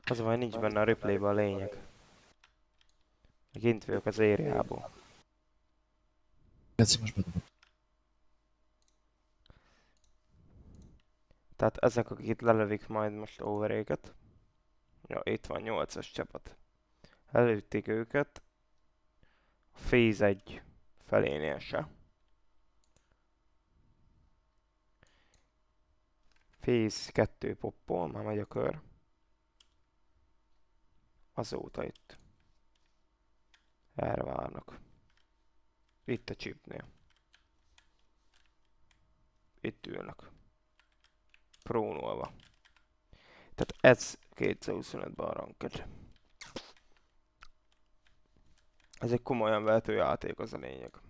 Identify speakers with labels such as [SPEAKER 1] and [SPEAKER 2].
[SPEAKER 1] Az a baj, nincs benne a replayben a lényeg. Kint vagyok az ériából.
[SPEAKER 2] Geci, most bedobom.
[SPEAKER 1] Tehát ezek, akik itt lelövik majd most overéket. Ja, itt van 8-as csapat. Lelőtték őket. A Phase 1 felénél se. Phase 2 poppol, már megy a kör. Azóta itt. Erre várnak. Itt a chipnél. Itt ülnek. Prónolva. Tehát ez 225-ben a ranked. Ez egy komolyan vehető játék, az a lényeg.